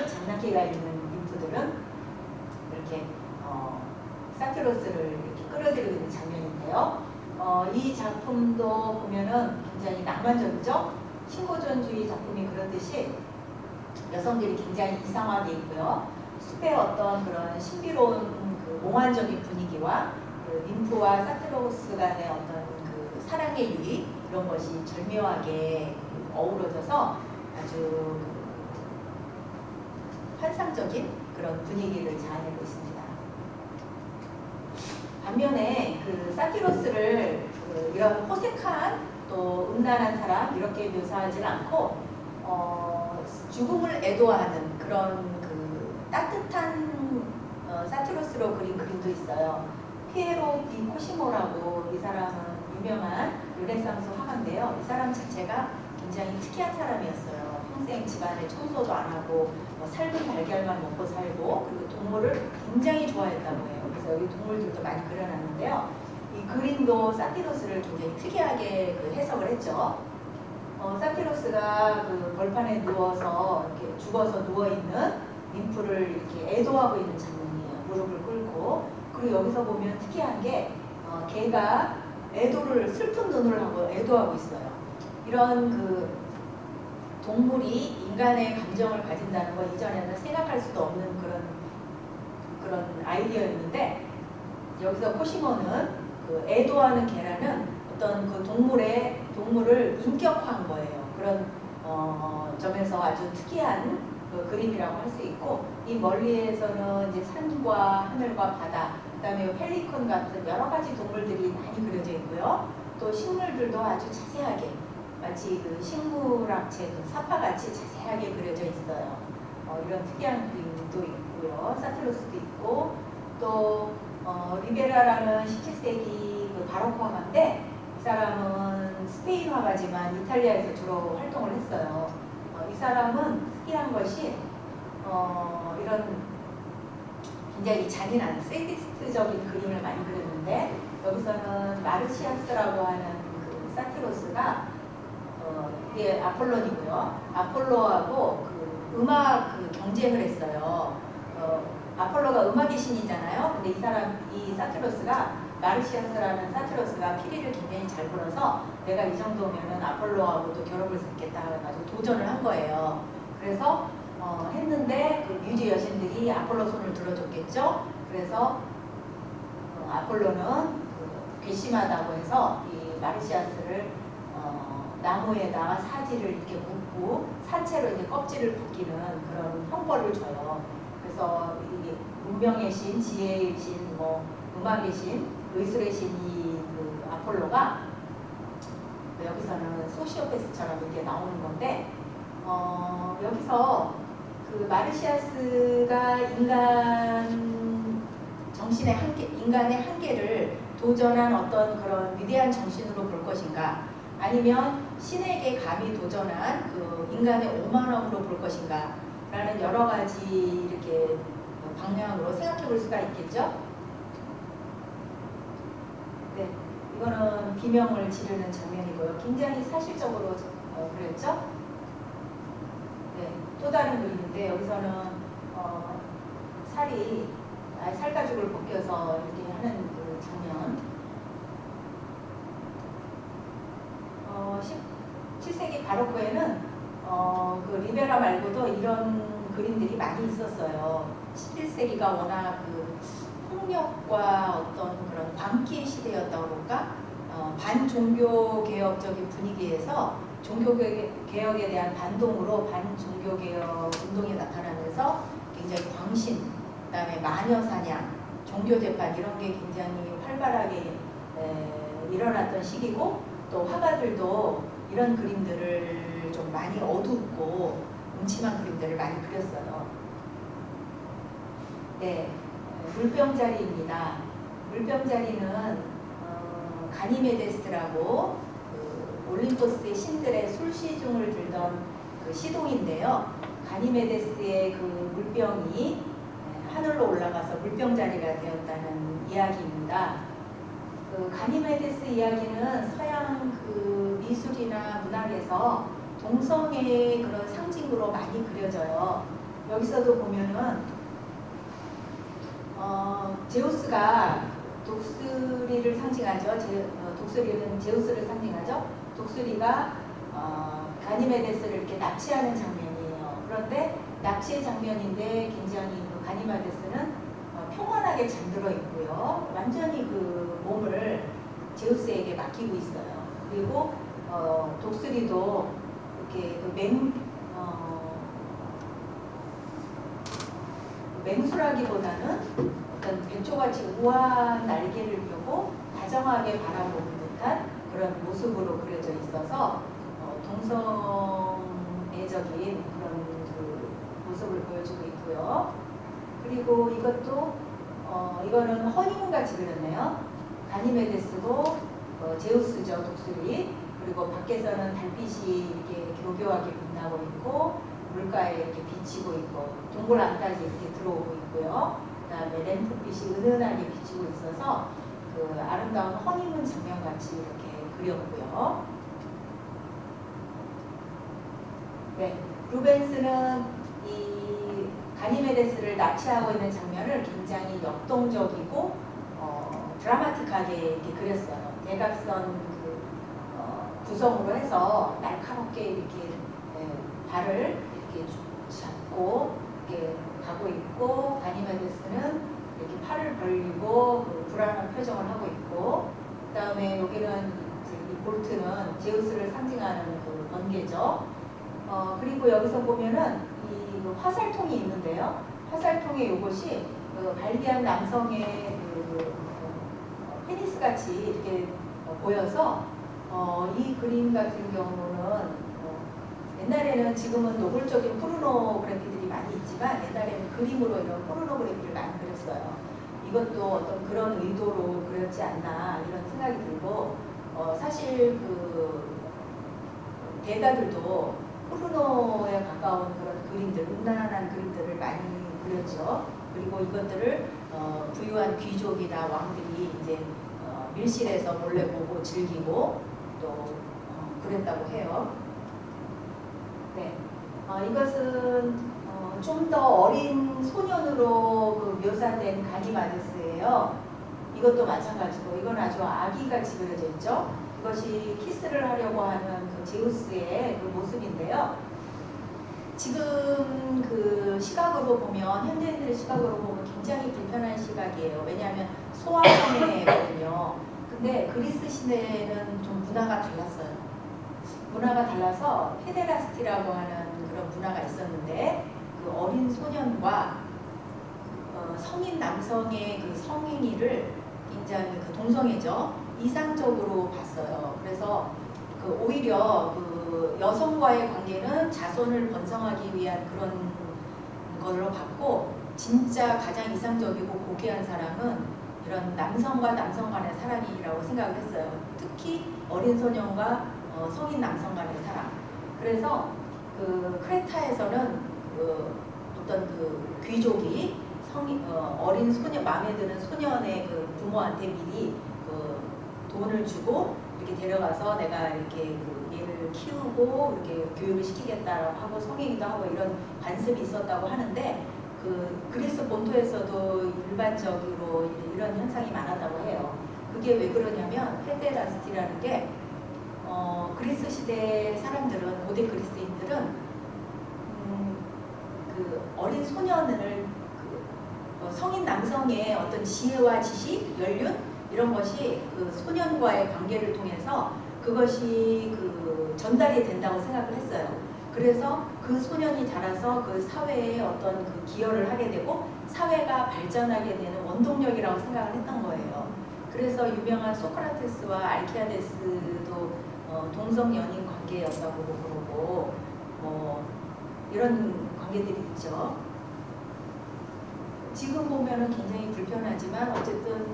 장난기가 있는 ним프들은 이렇게 사티로스를 이렇게 끌어들이고 있는 장면인데요. 이 작품도 보면은 굉장히 낭만적이죠. 신고전주의 작품이 그렇듯이 여성들이 굉장히 이상하게 있고요. 숲의 어떤 그런 신비로운 그 몽환적인 분위기와 그 ним프와 사티로스 간의 어떤 그 사랑의 유리 이런 것이 절묘하게 어우러져서 아주 환상적인 그런 분위기를 자아내고 있습니다. 반면에 그 사티로스를 이런 호색한 또 음란한 사람 이렇게 묘사하지는 않고 죽음을 애도하는 그런 그 따뜻한 사티로스로 그린 그림도 있어요. 피에로 디 코시모라고 이 사람은 유명한 르네상스 화가인데요. 이 사람 자체가 굉장히 특이한 사람이었어요. 평생 집안에 청소도 안 하고 삶은 달걀만 먹고 살고 그리고 동물을 굉장히 좋아했다고 해요. 그래서 여기 동물들도 많이 그려놨는데요. 이 그림도 사티로스를 굉장히 특이하게 그 해석을 했죠. 사티로스가 그 벌판에 누워서 이렇게 죽어서 누워있는 ним프를 이렇게 애도하고 있는 장면이에요. 무릎을 꿇고. 그리고 여기서 보면 특이한 게 걔가 애도를 슬픈 눈을 하고 애도하고 있어요. 이런 그 동물이 인간의 감정을 가진다는 거 이전에는 생각할 수도 없는 그런 아이디어였는데 여기서 코시모는 그 애도하는 개라는 어떤 그 동물을 인격화한 거예요. 그런 점에서 아주 특이한 그 그림이라고 할 수 있고 이 멀리에서는 이제 산과 하늘과 바다 그다음에 펠리컨 같은 여러 가지 동물들이 많이 그려져 있고요. 또 식물들도 아주 자세하게 마치 그 식물학체 사파같이 자세하게 그려져 있어요. 이런 특이한 그림도 있고요. 사티로스도 있고 또 리베라라는 17세기 그 바로크 화가인데 이 사람은 스페인 화가지만 이탈리아에서 주로 활동을 했어요. 이 사람은 특이한 것이 이런 굉장히 잔인한 세디스트적인 그림을 많이 그렸는데, 여기서는 마르시아스라고 하는 그 사티로스가 이게 아폴론이고요. 아폴로하고 그 음악 그 경쟁을 했어요. 아폴로가 음악의 신이잖아요. 근데 이 사티로스가, 마르시아스라는 사티로스가 피리를 굉장히 잘 불어서 내가 이 정도면은 아폴로하고도 겨뤄볼 수 있겠다 해가지고 도전을 한 거예요. 그래서 했는데 그 뮤지 여신들이 아폴로 손을 들어줬겠죠. 그래서 아폴로는 그 괘씸하다고 해서 이 마르시아스를 나무에다가 사지를 이렇게 묶고 사체로 이제 껍질을 벗기는 그런 형벌을 줘요. 그래서 이 문명의 신, 지혜의 신, 뭐 음악의 신, 의술의 신이 그 아폴로가 여기서는 소시오패스처럼 이렇게 나오는 건데, 여기서 그 마르시아스가 인간의 한계를 도전한 어떤 그런 위대한 정신으로 볼 것인가, 아니면 신에게 감히 도전한 그 인간의 오만함으로 볼 것인가 라는 여러 가지 이렇게 방향으로 생각해 볼 수가 있겠죠. 네, 이거는 비명을 지르는 장면이고요. 굉장히 사실적으로 그렸죠. 네, 또 다른 그림인데 여기서는 살가죽을 벗겨서 이렇게 하는 그 장면. 17세기 바로크에는 그 리베라 말고도 이런 그림들이 많이 있었어요. 11세기가 워낙 그 폭력과 어떤 그런 광기의 시대였다고 그럴까? 반종교 개혁적인 분위기에서 종교 개혁에 대한 반동으로 반종교 개혁 운동이 나타나면서 굉장히 광신, 그다음에 마녀 사냥, 종교 재판 이런 게 굉장히 활발하게 일어났던 시기고, 또 화가들도 이런 그림들을 좀 많이 어둡고 음침한 그림들을 많이 그렸어요. 네, 물병자리입니다. 물병자리는 가니메데스라고 그 올림포스의 신들의 술시중을 들던 그 시동인데요. 가니메데스의 그 물병이 하늘로 올라가서 물병자리가 되었다는 이야기입니다. 그 가니메데스 이야기는 서양 그 미술이나 문학에서 동성애의 그런 상징으로 많이 그려져요. 여기서도 보면은 제우스가 독수리를 상징하죠. 독수리는 제우스를 상징하죠. 독수리가 가니메데스를 이렇게 납치하는 장면이에요. 그런데 납치의 장면인데 굉장히 그 가니메데스는 평안하게 잠들어 있고요. 완전히 그 몸을 제우스에게 맡기고 있어요. 그리고 독수리도 이렇게 그 맹수라기보다는 어떤 백조같이 우아한 날개를 펴고 다정하게 바라보는 듯한 그런 모습으로 그려져 있어서 동성애적인 그런 그 모습을 보여주고 있고요. 그리고 이거는 허니문 같이 그렸네요. 가니메데스고 제우스죠, 독수리. 그리고 밖에서는 달빛이 이렇게 교교하게 빛나고 있고 물가에 이렇게 비치고 있고 동굴 안까지 이렇게 들어오고 있고요. 그다음에 램프빛이 은은하게 비치고 있어서 그 아름다운 허니문 장면 같이 이렇게 그렸고요. 네, 루벤스는 이 가니메데스를 납치하고 있는 장면을 굉장히 역동적이고 드라마틱하게 이렇게 그렸어요. 대각선 구성으로 해서 날카롭게 이렇게 발을 이렇게 잡고 이렇게 가고 있고, 가니메데스는 이렇게 팔을 벌리고 불안한 표정을 하고 있고, 그다음에 여기는 이 볼트는 제우스를 상징하는 그 번개죠. 그리고 여기서 보면은 이 화살통이 있는데요. 화살통의 이것이 발기한 남성의 페니스 같이 이렇게 보여서 이 그림 같은 경우는 옛날에는, 지금은 노골적인 포르노그래피들이 많이 있지만 옛날에는 그림으로 이런 포르노그래피를 많이 그렸어요. 이것도 어떤 그런 의도로 그렸지 않나 이런 생각이 들고, 사실 그 대가들도 포르노에 가까운 그런 그림들, 음란한 그림들을 많이 그렸죠. 그리고 이것들을 부유한 귀족이나 왕들이 이제 밀실에서 몰래 보고 즐기고 또 그랬다고 해요. 네, 이것은 좀 더 어린 소년으로 그 묘사된 가니바데스예요. 이것도 마찬가지고 이건 아주 아기같이 그려져 있죠. 이것이 키스를 하려고 하는 그 제우스의 그 모습인데요. 지금 그 시각으로 보면, 현대인들의 시각으로 보면 굉장히 불편한 시각이에요. 왜냐하면 소아성애거든요. 근데 그리스 시대에는 좀 문화가 달랐어요. 문화가 달라서 페데라스티라고 하는 그런 문화가 있었는데 그 어린 소년과 성인 남성의 그 성행위를 굉장히 그 동성애죠. 이상적으로 봤어요. 그래서 그 오히려 그 여성과의 관계는 자손을 번성하기 위한 그런 걸로 봤고, 진짜 가장 이상적이고 고귀한 사랑은 이런 남성과 남성 간의 사랑이라고 생각을 했어요. 특히 어린 소년과 성인 남성 간의 사랑. 그래서 그 크레타에서는 어떤 그 귀족이 어린 소년, 마음에 드는 소년의 그 부모한테 미리 그 돈을 주고 이렇게 데려가서 내가 이렇게 그 얘를 키우고 이렇게 교육을 시키겠다라고 하고 성행위도 하고 이런 관습이 있었다고 하는데, 그 그리스 본토에서도 일반적으로 이런 현상이 많았다고 해요. 그게 왜 그러냐면 페데라스티라는 게 그리스 시대 사람들은, 고대 그리스인들은 그 어린 소년을 성인 남성의 어떤 지혜와 지식, 연륜 이런 것이 그 소년과의 관계를 통해서 그것이 그 전달이 된다고 생각을 했어요. 그래서 그 소년이 자라서 그 사회에 어떤 그 기여를 하게 되고 사회가 발전하게 되는 원동력이라고 생각을 했던 거예요. 그래서 유명한 소크라테스와 알키아데스도 동성 연인 관계였다고 그러고 이런 관계들이 있죠. 지금 보면은 굉장히 불편하지만 어쨌든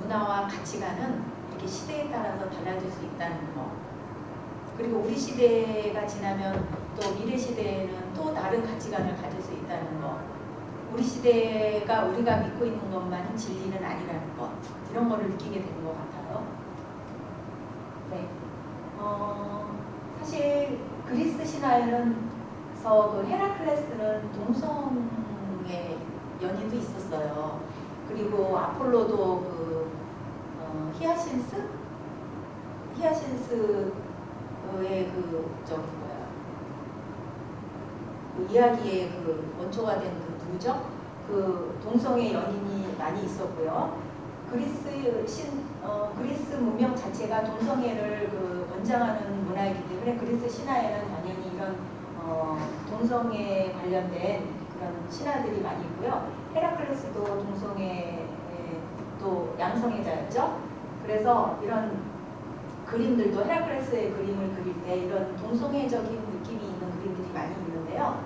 문화와 가치관은 이렇게 시대에 따라서 달라질 수 있다는 거. 그리고 우리 시대가 지나면 또 미래 시대에는 또 다른 가치관을 가질 수 있다는 거. 우리 시대가 우리가 믿고 있는 것만이 진리는 아니라는 것. 이런 거를 느끼게 되는 것 같아요. 네. 사실 그리스 신화에서 그 헤라클레스는 동성의 연인도 있었어요. 그리고 아폴로도 그 히아신스의 그 이야기의 그 원초가 된 그 누구죠? 그 동성의 연인이 많이 있었고요. 그리스 문명 자체가 동성애를 그 원장하는 문화이기 때문에 그리스 신화에는 당연히 이런 동성애 관련된 그런 신화들이 많이 있고요. 헤라클레스도 동성애 또 양성애자였죠. 그래서 이런 그림들도 헤라클레스의 그림을 그릴 때 이런 동성애적인 느낌이 있는 그림들이 많이 있는데요.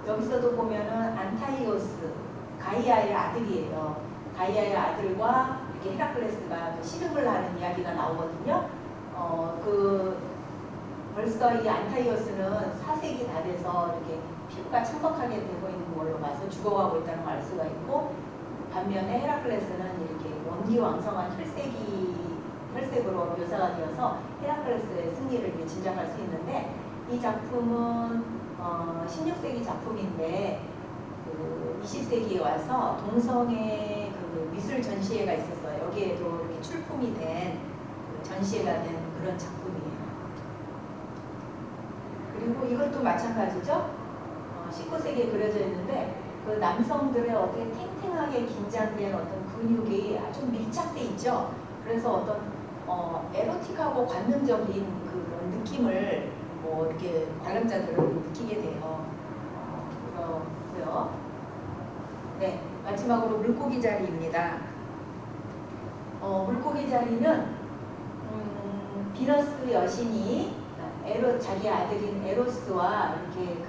여기서도 보면은 안타이오스, 가이아의 아들이에요. 가이아의 아들과 이렇게 헤라클레스가 그 씨름을 하는 이야기가 나오거든요. 벌써 이 안타이오스는 4세기 다 돼서 이렇게 피부가 창백하게 되고 있는 걸로 봐서 죽어가고 있다는 걸 알 수가 있고, 반면에 헤라클레스는 이렇게 원기왕성한 혈색으로 묘사가 되어서 헤라클레스의 승리를 짐작할 수 있는데, 이 작품은 16세기 작품인데 그 20세기에 와서 동성애 그 미술 전시회가 있었어요. 여기에도 이렇게 출품이 된 전시회가 된 그런 작품이에요. 그리고 이것도 마찬가지죠. 19세기에 그려져 있는데 그 남성들의 어떻게 탱탱하게 긴장된 어떤 근육이 아주 밀착돼 있죠. 그래서 어떤 에로틱하고 관능적인 그런 느낌을 이렇게 관람자들은 느끼게 돼요. 그렇고요. 네, 마지막으로 물고기 자리입니다. 물고기 자리는 비너스 여신이 자기 아들인 에로스와 이렇게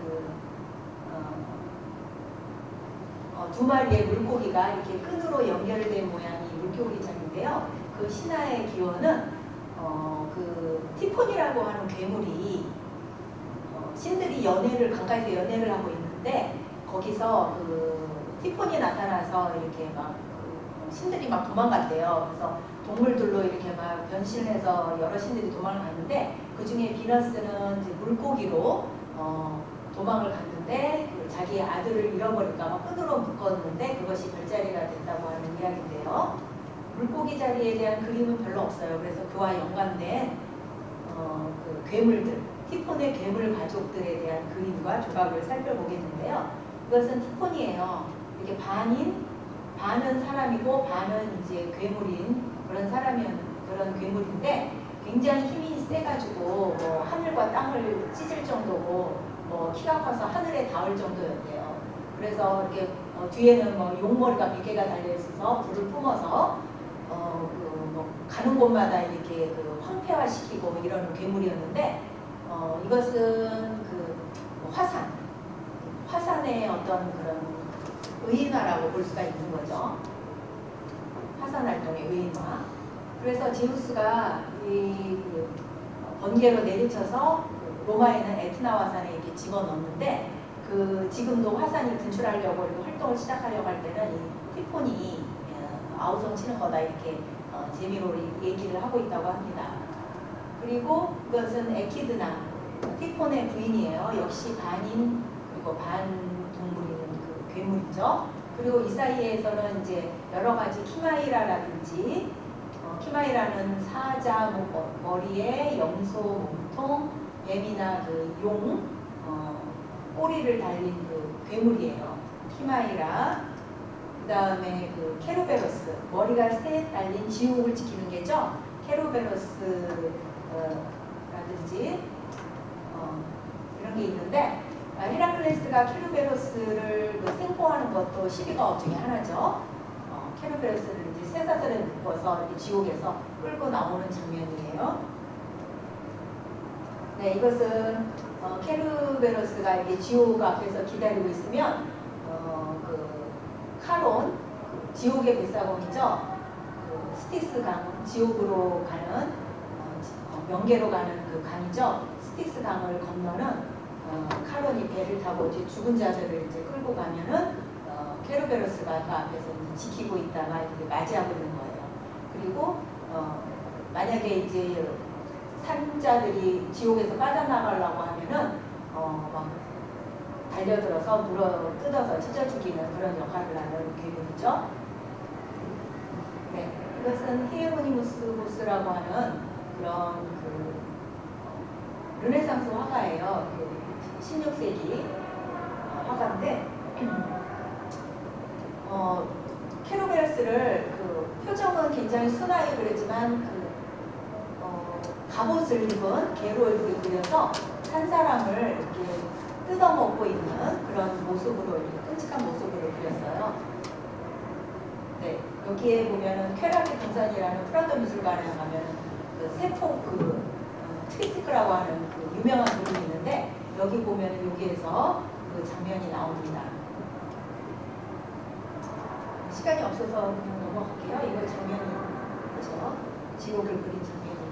두 마리의 물고기가 이렇게 끈으로 연결된 모양이 물고기 자리인데요. 그 신화의 기원은 그 티폰이라고 하는 괴물이 신들이 강가에서 연애를 하고 있는데 거기서 그 티폰이 나타나서 이렇게 막 신들이 막 도망갔대요. 그래서 동물들로 이렇게 막 변신해서 여러 신들이 도망을 갔는데 그 중에 비너스는 이제 물고기로 도망을 갔는데 그 자기 아들을 잃어버릴까 봐 끈으로 묶었는데 그것이 별자리가 됐다고 하는 이야기인데요. 물고기 자리에 대한 그림은 별로 없어요. 그래서 그와 연관된 그 괴물들, 티폰의 괴물 가족들에 대한 그림과 조각을 살펴보겠는데요. 이것은 티폰이에요. 이게 반은 사람이고 반은 이제 괴물인 그런 괴물인데 굉장히 힘이 세가지고 뭐 하늘과 땅을 찢을 정도고 뭐 키가 커서 하늘에 닿을 정도였대요. 그래서 이렇게 뒤에는 뭐 용머리가 몇 개가 달려 있어서 불을 뿜어서 뭐 가는 곳마다 이렇게 그 황폐화시키고 뭐 이런 괴물이었는데 이것은 그 화산의 어떤 그런 의인화라고 볼 수가 있는 거죠. 화산 활동의 의인화. 그래서 제우스가 그 번개로 내리쳐서 로마에는 에트나 화산에 이렇게 집어넣는데 그 지금도 화산이 분출하려고 이렇게 활동을 시작하려고 할 때는 이 티폰이 아우성 치는 거다 이렇게 재미로 얘기를 하고 있다고 합니다. 그리고 이것은 에키드나 티폰의 부인이에요. 역시 반인 그리고 반동물인 그 괴물이죠. 그리고 이사이에서는 이제 여러 가지 키마이라라든지 키마이라는 사자 머리에 염소 몸통 뱀이나 그 용 꼬리를 달린 그 괴물이에요. 키마이라. 그 다음에 그 케르베로스 머리가 셋 달린 지옥을 지키는 게죠. 케르베로스 라든지 이런 게 있는데 헤라클레스가 케르베로스를 생포하는 것도 12가업 중에 하나죠. 케르베로스를 이제 쇠사슬에 묶어서 이렇게 지옥에서 끌고 나오는 장면이에요. 네, 이것은 케르베로스가 이렇게 지옥 앞에서 기다리고 있으면 그 카론 지옥의 뱃사공이죠. 그 스틱스 강 지옥으로 가는 명계로 가는 그 강이죠. 스틱스 강을 건너는 카론이 배를 타고 이제 죽은 자들을 이제 끌고 가면은 케르베로스가 그 앞에서 지키고 있다가 이렇게 맞이하고 있는 거예요. 그리고 만약에 이제 산자들이 지옥에서 빠져나가려고 하면은 막 달려들어서 물어 뜯어서 찢어 죽이는 그런 역할을 하는 괴물이죠. 네, 이것은 히에로니무스 보스라고 하는 그런 그 르네상스 화가예요. 그 16세기 화가인데 케르베로스를 그 표정은 굉장히 순하게 그렸지만 그 갑옷을 입은 게롤을 그려서 한 사람을 이렇게 뜯어먹고 있는 그런 모습으로 이렇게 끔찍한 모습으로 그렸어요. 네, 여기에 보면은 쾌락의 동산이라는 프라도 미술관에 가면 그 세포 그 트리티크라고 하는 그 유명한 그림이 있는데 여기 보면은 여기에서 그 장면이 나옵니다. 시간이 없어서 그냥 넘어갈게요. 이거 장면이 그렇죠? 지옥을 그린 장면이에요.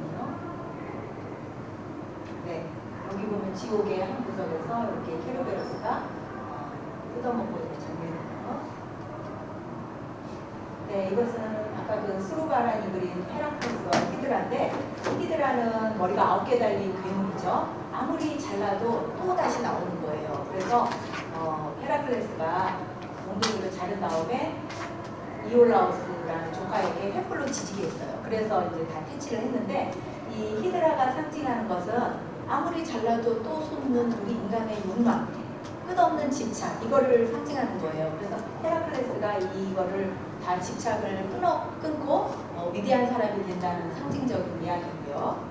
네, 여기 보면 지옥의 한 구석에서 이렇게 케르베로스가 뜯어먹고 있는 장면이에요. 네, 이것은 아까 그 스루바란이 그린 헤라클레스와 히드라인데 히드라는 머리가 9개 달린 괴물이죠. 아무리 잘라도 또 다시 나오는 거예요. 그래서 헤라클레스가 몽둥이를 자른 다음에 이올라우스라는 조카에게 횃불로 지지게 했어요. 그래서 이제 다 퇴치를 했는데 이 히드라가 상징하는 것은 아무리 잘라도 또 솟는 우리 인간의 욕망, 끝없는 집착 이거를 상징하는 거예요. 그래서 헤라클레스가 이거를 다 집착을 끊고 위대한 사람이 된다는 상징적인 이야기고요.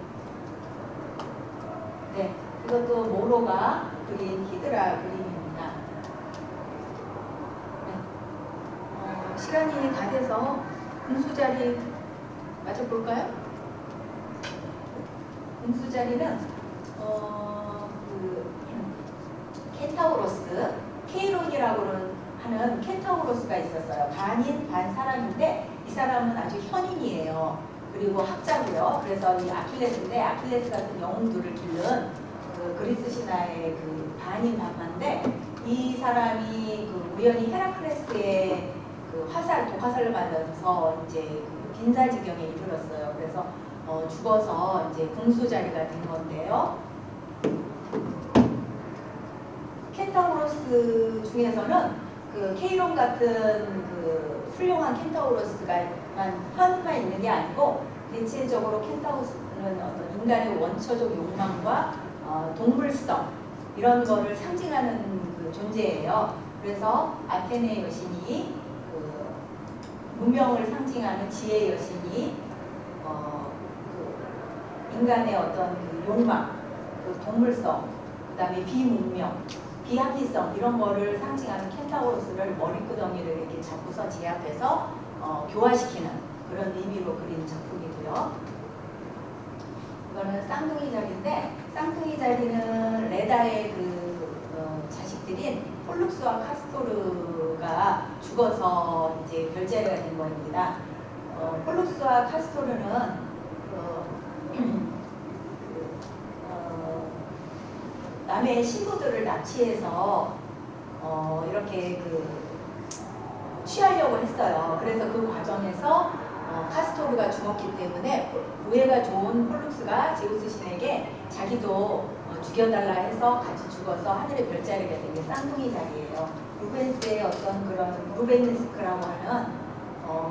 네, 이것도 모로가 그린 히드라 그림입니다. 네. 시간이 다 돼서 분수자리 마저 볼까요? 분수자리는 그 켄타우로스, 케이론이라고 하는 켄타우로스가 있었어요. 반인 반 사람인데 이 사람은 아주 현인이에요. 그리고 학자고요. 그래서 이 아킬레스인데 아킬레스 같은 영웅들을 기른 그 그리스 신화의 그 반인 반마인데 이 사람이 그 우연히 헤라클레스의 그 독화살을 맞아서 이제 그 빈사지경에 이르렀어요. 그래서 죽어서 이제 궁수자리가 된 건데요. 켄타우로스 중에서는 그 케이론 같은 그 훌륭한 켄타우로스가 현만 있는 게 아니고 대체적으로 켄타우로스는 어떤 인간의 원초적 욕망과 동물성 이런 거를 상징하는 그 존재예요. 그래서 아테네 여신이 그 문명을 상징하는 지혜 여신이 그 인간의 어떤 그 욕망, 그 동물성, 그다음에 비문명, 비합리성 이런 거를 상징하는 켄타우로스를 머리끄덩이를 이렇게 잡고서 제압해서 교화시키는 그런 의미로 그린 작품이고요. 이거는 쌍둥이 자리인데 쌍둥이 자리는 레다의 그 자식들인 폴룩스와 카스토르가 죽어서 이제 별자리가 된 겁니다. 폴룩스와 카스토르는 남의 신부들을 납치해서 이렇게 취하려고 했어요. 그래서 그 과정에서 카스토르가 죽었기 때문에 우애가 좋은 폴룩스가 제우스 신에게 자기도 죽여달라 해서 같이 죽어서 하늘의 별자리가 된 게 쌍둥이 자리예요. 루벤스의 어떤 그런 루벤스크라고 하는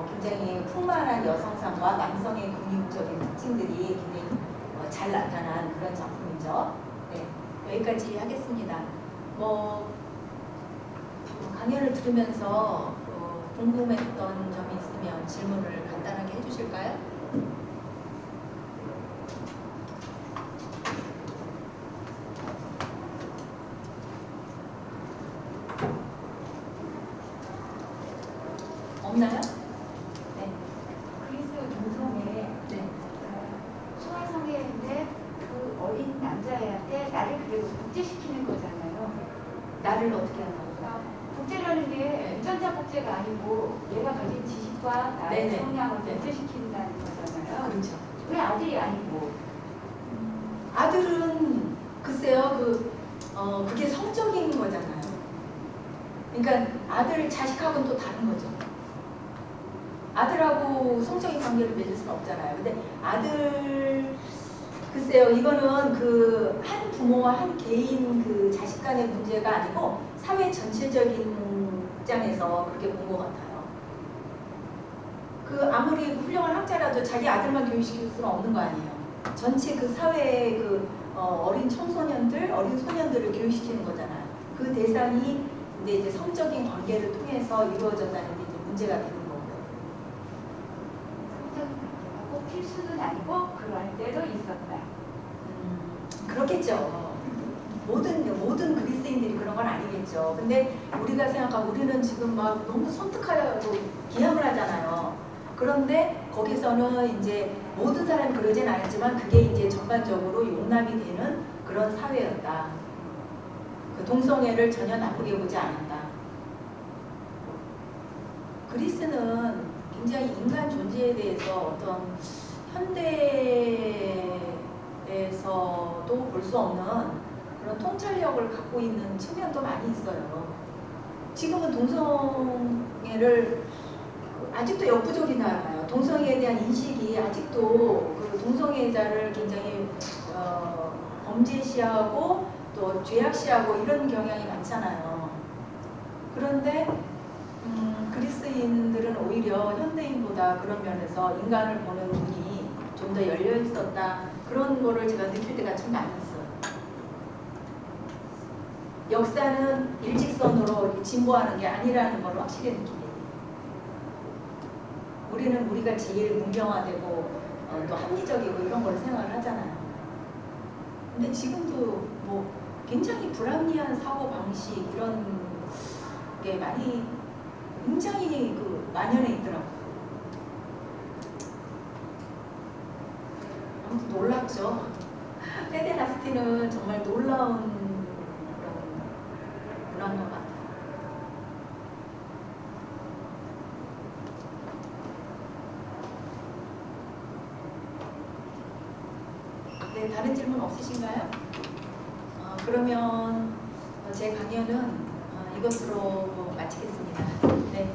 굉장히 풍만한 여성상과 남성의 근육적인 특징들이 굉장히 잘 나타난 그런 작품이죠. 네, 여기까지 하겠습니다. 강연을 들으면서 궁금했던 점이 있으면 질문을 간단하게 해주실까요? 없나요? 네. 그리스 동성애 네. 소아성애인데 그 어린 남자애한테 나를 그리고 복제시키는 거잖아요. 나를 어떻게 한다고? 복제라는 게 유전자 복제가 아니고 얘가 가진 지식과 나의 네네. 성향을 네. 복제시킨다는 거잖아요. 그렇죠. 왜 아들이 아니고? 아들은 글쎄요, 그게 성적인 거잖아요. 그러니까 아들 자식하고는 또 다른 거죠. 아들하고 성적인 관계를 맺을 수는 없잖아요. 근데 아들 글쎄요, 이거는 그 한 부모와 한 개인 그 자식 간의 문제가 아니고 사회 전체적인 입장에서 그렇게 본 것 같아요. 그 아무리 훌륭한 학자라도 자기 아들만 교육시킬 수는 없는 거 아니에요. 전체 그 사회의 그 어린 청소년들, 어린 소년들을 교육시키는 거잖아요. 그 대상이 근데 이제 성적인 관계를 통해서 이루어졌다는 게 이제 문제가 되는 거고요. 성적인 관계가 꼭 필수는 아니고 그럴 때도 있었다. 그렇겠죠. 모든 그리스인들이 그런 건 아니겠죠. 근데 우리가 생각하고 우리는 지금 막 너무 섬뜩하고 기함을 하잖아요. 그런데 거기서는 이제 모든 사람이 그러진 않았지만 그게 이제 전반적으로 용납이 되는 그런 사회였다. 그 동성애를 전혀 나쁘게 보지 않았다. 그리스는 굉장히 인간 존재에 대해서 어떤 현대에서도 볼 수 없는 그런 통찰력을 갖고 있는 측면도 많이 있어요. 지금은 동성애를 아직도 역부족이 나와요. 동성애에 대한 인식이 아직도 그 동성애자를 굉장히 범죄시하고 또 죄악시하고 이런 경향이 많잖아요. 그런데 그리스인들은 오히려 현대인보다 그런 면에서 인간을 보는 눈이 좀 더 열려 있었다. 그런 거를 제가 느낄 때가 참 많이 있어요. 역사는 일직선으로 진보하는 게 아니라는 걸 확실히 느끼게. 우리는 우리가 제일 문명화되고 또 합리적이고 이런 걸 생각을 하잖아요. 근데 지금도 뭐 굉장히 불합리한 사고 방식 이런 게 많이 굉장히 그 만연해 있더라고요. 아무튼 놀랍죠. 페데라스티는 정말 놀라운 그런 문화인 것 같아요. 네, 다른 질문 없으신가요? 그러면 제 강연은 이것으로 마치겠습니다. 네,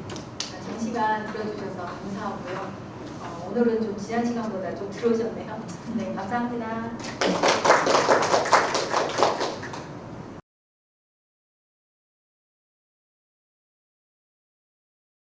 장시간 들어주셔서 감사하고요. 오늘은 좀 지난 시간보다 좀 들어오셨네요. 네, 감사합니다.